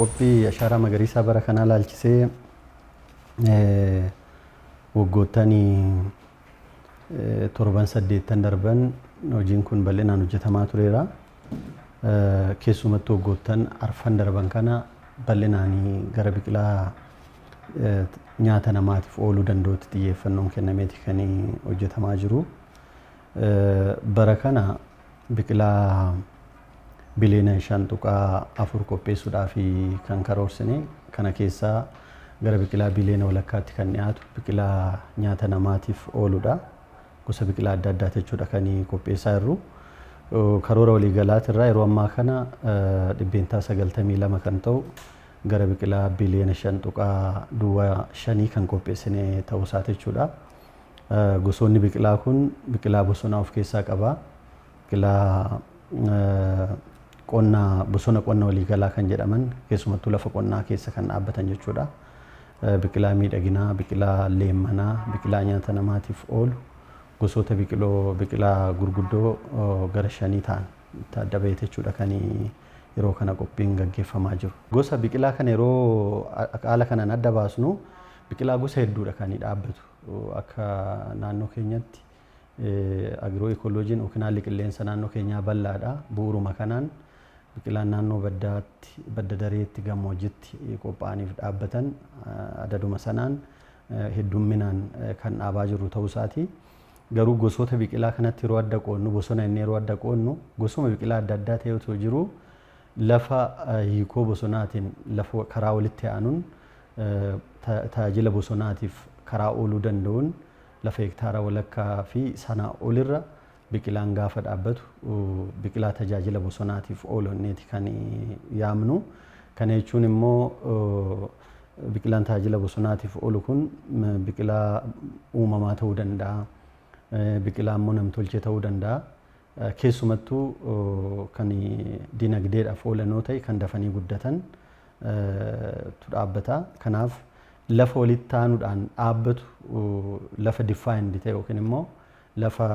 qophii ashaaraa magariisaa bara kanaa laalchisee waggootanii 7-8 darban hojiin kun bal'inaan hojjetamaa tureera. Keessumattuu waggoottan arfan darban kana bal'inaan gara biqilaa nyaata namaatiif ooluu danda'utti xiyyeeffannoon kennameeti kan hojjetamaa jiru. Bara kana biqilaa biliyoona 5.4 qopheessuudhaaf kan karoorsine kana keessaa gara biqilaa biliyoona walakkaatti kan dhiyaatu biqilaa nyaata namaatiif ooludha. Gosa biqilaa adda addaa jechuudha kan qopheessaa jirru. Karoora waliigalaati irraa yeroo ammaa kana dhibbeentaa 92 kan ta'u gara biqilaa biliyoona 5.5 kan qopheessine ta'uu isaati jechuudha. Gosoonni biqilaa kun biqilaa bosonaa of keessaa qaba. Biqilaa bosona qonnaa waliigalaa kan jedhaman keessumattuu lafa qonnaa keessa kan dhaabbatan jechuudha. Biqilaa miidhaginaa, biqilaa leemmanaa, biqilaa nyaata namaatiif oolu gosoota biqilaa gurguddoo gara 5 ta'an adda bahee jechuudha kan yeroo kana qophiin gaggeeffamaa jiru. Gosa biqilaa kana yeroo haala kanaan adda baasnu biqilaa gosa hedduudha kan dhaabbatu. Akka naannoo keenyatti agiroo ekoloojiin yookiin haalli qilleensa naannoo keenyaa bal'aadha. Bu'uuruma kanaan biqilaan naannoo badda dareetti gammoojjitti qophaa'aniif dhaabbatan adaduma sanaan heddumminaan kan dhaabaa jiru ta'uu isaati. Garuu gosoota biqilaa kanatti yeroo adda qoonnu bosona inni yeroo adda qoonnu gosuma biqilaa adda addaa ta'etu jiru lafa hiikoo bosonaatiin lafa karaa walitti aanuun tajaajila bosonaatiif karaa ooluu danda'uun lafa hektaara walakkaa fi sanaa olirra biqilaan gaafa dhaabbatu biqilaa tajaajila bosonaatiif oolu inneeti kan yaamnu. Kana jechuun immoo biqilaan tajaajila bosonaatiif oolu kun biqilaa uumamaa ta'uu danda'a. Biqilaa immoo namtolchee ta'uu danda'a. Keessumattuu kan dinagdeedhaaf oolan yoo ta'e kan dafanii guddatan dhaabbata. Kanaaf lafa walitti aanuudhaan dhaabbatu lafa defined ta'e yookiin immoo lafa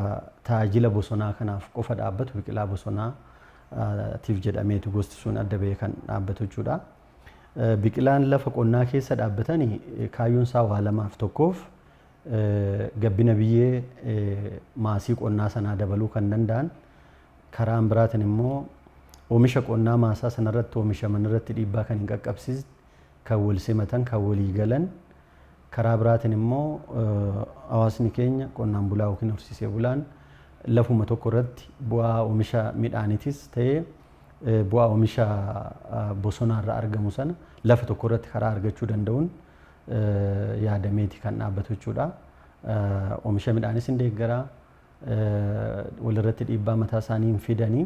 tajaajila bosonaa kanaaf qofa dhaabbatu biqilaa bosonaatiif jedhameetu gosti sun adda bahee kan dhaabbatu jechuudha. Biqilaan lafa qonnaa keessa dhaabbatanii kaayyoon isaa waa lamaaf tokkoof gabbina biyyee maasii qonnaa sanaa dabaluu kan danda'an karaan biraatiin immoo oomisha qonnaa maasaa sanarratti oomishaman irratti dhiibbaa kan hin qaqqabsiisne kan wal simatan kan walii galan karaa biraatiin immoo hawaasni keenya qonnaan bulaa yookiin horsiisee bulaan lafuma tokko irratti bu'aa oomisha midhaaniitis ta'ee bu'aa oomisha bosonaarraa argamu sana lafa tokko irratti karaa argachuu danda'uun yaadameeti kan dhaabbatu jechuudha. Oomisha midhaanis hin deeggaraa walirratti dhiibbaa mataa isaanii hin fidanii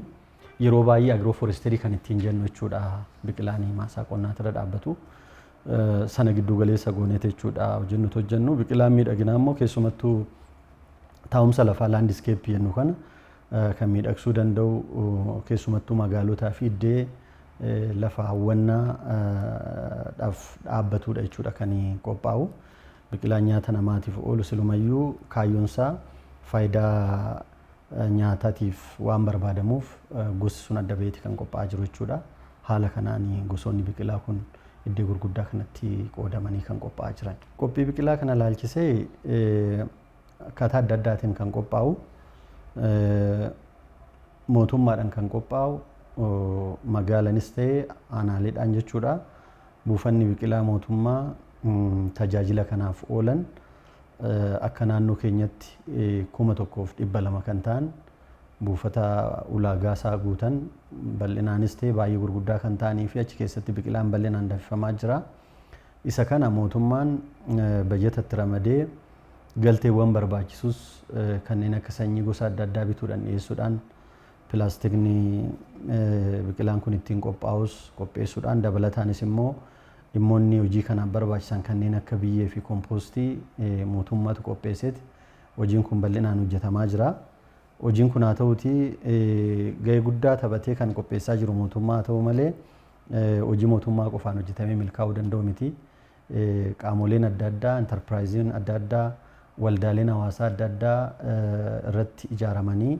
yeroo baay'ee agirooforesterii kan ittiin jennu jechuudha. Biqilaan maasaa qonnaatirra dhaabbatu sana giddu galeessa gooneeti jechuudha hojii nuti hojjennu. Biqilaan miidhaginaa immoo keessumattuu taa'umsa lafaa laandiskeeppii jennu kana kan miidhagsuu danda'u keessumattuu magaalotaa fi iddoo lafa hawwannaadhaaf dhaabbatudha jechuudha kan qophaa'u. Biqilaan nyaata namaatiif oolu silumayyuu kaayyoonsaa faayidaa nyaataatiif waan barbaadamuuf gosti sun adda baheeti kan qophaa'aa jiru jechuudha. Haala kanaan gosoonni biqilaa kun iddoo gurguddaa kanatti qoodamanii kan qophaa'aa jiran. Qophii biqilaa kana laalchisee akkaataa adda addaatiin kan qophaa'u mootummaadhaan kan qophaa'u magaalanis ta'ee aanaaleedhaan jechuudha. Buufanni biqilaa mootummaa tajaajila kanaaf oolan akka naannoo keenyatti 1,200 kan ta'an buufata ulaagaa isaa guutan bal'inaanis ta'ee baay'ee gurguddaa kan ta'anii fi achi keessatti biqilaan bal'inaan danfifamaa jira. Isa kana mootummaan bajetatti ramadee galteewwan barbaachisus kanneen akka sanyii gosa adda addaa bituudhaan dhiyeessuudhaan pilaastikni biqilaan kun ittiin qophaa'us qopheessuudhaan dabalataanis immoo dhimmoonni hojii kanaaf barbaachisan kanneen akka biyyee fi kompoostii mootummaatu qopheesseeti hojiin kun bal'inaan hojjetamaa jira. Hojiin kun haa ta'uti gahee guddaa taphatee kan qopheessaa jiru mootummaa haa ta'u malee hojii mootummaa qofaan hojjetamee milkaa'uu danda'u miti. Qaamoleen adda addaa, enterpiraayiziin adda addaa, waldaaleen hawaasaa adda addaa irratti ijaaramanii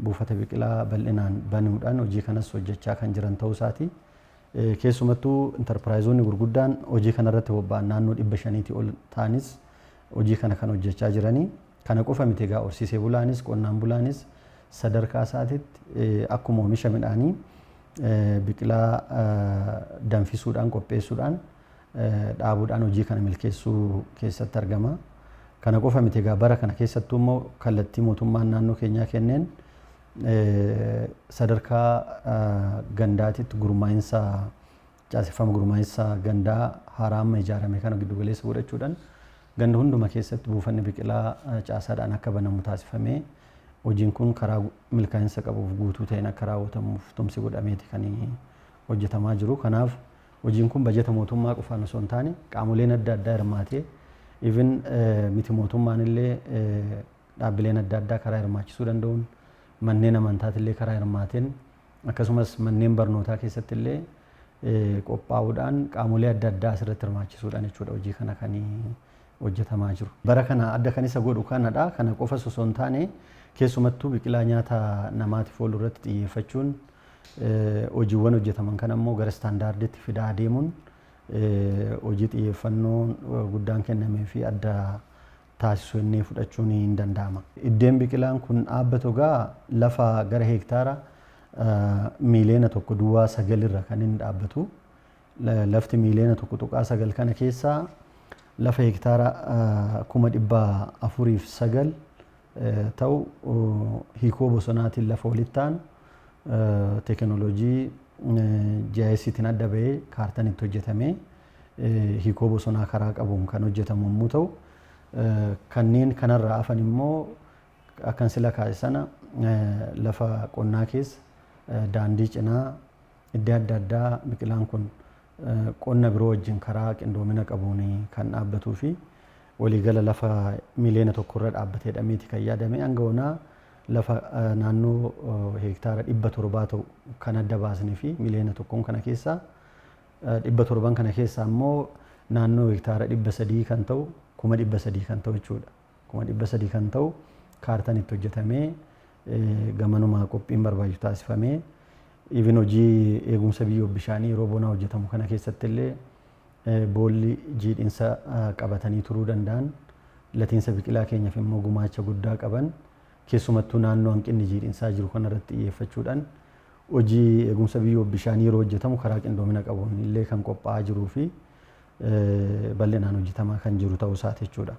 buufata biqilaa bal'inaan banuudhaan hojii kanas hojjechaa kan jiran ta'uu isaati. keessumattuu intarpiraayizoonni gurguddaan hojii kanarratti bobba'an naannoo 500 ol ta'anis hojii kana kan hojjechaa jiranii. Kana qofa miti egaa horsiisee bulaanis qonnaan bulaanis sadarkaa isaatiitti akkuma oomisha midhaanii biqilaa danfisuudhaan qopheessuudhaan dhaabuudhaan hojii kana milkeessuu keessatti argama. Kana qofa miti egaa bara kana keessattuu immoo kallattii mootummaan naannoo keenyaa kenneen sadarkaa gandaatitti gurmaa'insa caaseffama gurmaa'insa gandaa haaraa amma ijaarame kana giddu galeessa godhachuudhaan ganda hunduma keessatti buufanni biqilaa caasaadhaan akka banamu taasifamee hojiin kun karaa milkaa'insa qabuuf guutuu ta'een akka raawwatamuuf tumsi godhameeti kan hojjetamaa jiru. Kanaaf hojiin kun bajeta mootummaa qofaan osoo hin taane qaamoleen adda addaa hirmaatee even miti mootummaan illee dhaabbileen adda addaa karaa hirmaachisuu danda'uun manneen amantaati illee karaa hirmaateen akkasumas manneen barnootaa keessatti illee qophaa'uudhaan qaamolee adda addaa asirratti hirmaachisuudhaan jechuudha hojii kana kan hojjetamaa jiru. Bara kana adda kan isa godhu kanadha. Kana qofa osoo hin taane keessumattuu biqilaa nyaata namaatiif oolu irratti xiyyeeffachuun hojiiwwan hojjetaman kan ammoo gara istaandaardiitti fidaa deemuun hojii xiyyeeffannoo guddaan kennamee fi adda taasisuu inni fudhachuun hin danda'ama. Iddeen biqilaan kun dhaabbatu egaa lafa gara heektaara miiliyoona 1.9 irra kan inni dhaabbatu. Lafti miiliyoona 1.9 kana keessaa lafa heektaara 409 ta'u hiikoo bosonaatiin lafa walitti ta'an teekinooloojii GIStiin adda bahee kaartaan itti hojjetamee hiikoo bosonaa karaa qabuun kan hojjetamu yommuu ta'u kanneen kanarraa hafan immoo akkan sila kaase sana lafa qonnaa keessa daandii cinaa iddoo adda addaa biqilaan kun qonna biroo wajjin karaa qindoomina qabuun kan dhaabbatuu fi waliigala lafa miiliyoona 1 irra dhaabbatee dhameeti kan yaadame hanga onaa lafa naannoo heektaara 700 ta'u kan adda baasnee fi miiliyoona 1 kana keessaa 700 kana keessaa immoo naannoo heektaara 300 kan ta'u 300 kan ta'u jechuudha. 300 kan ta'u kaartaan itti hojjetamee gamanumaa qophiin barbaachisu taasifamee even hojii eegumsa biyyoo bishaanii yeroo bonaa hojjetamu kana keessatti illee boolli jiidhinsa qabatanii turuu danda'an latiinsa biqilaa keenyaaf immoo gumaacha guddaa qaban keessumattuu naannoo hanqinni jiidhinsaa jiru kanarratti xiyyeeffachuudhaan hojii eegumsa biyyoo bishaanii yeroo hojjetamu karaa qindoomina qabuun illee kan qophaa'aa jiruu fi bal'inaan hojjetamaa kan jiru ta'uu isaati jechuudha.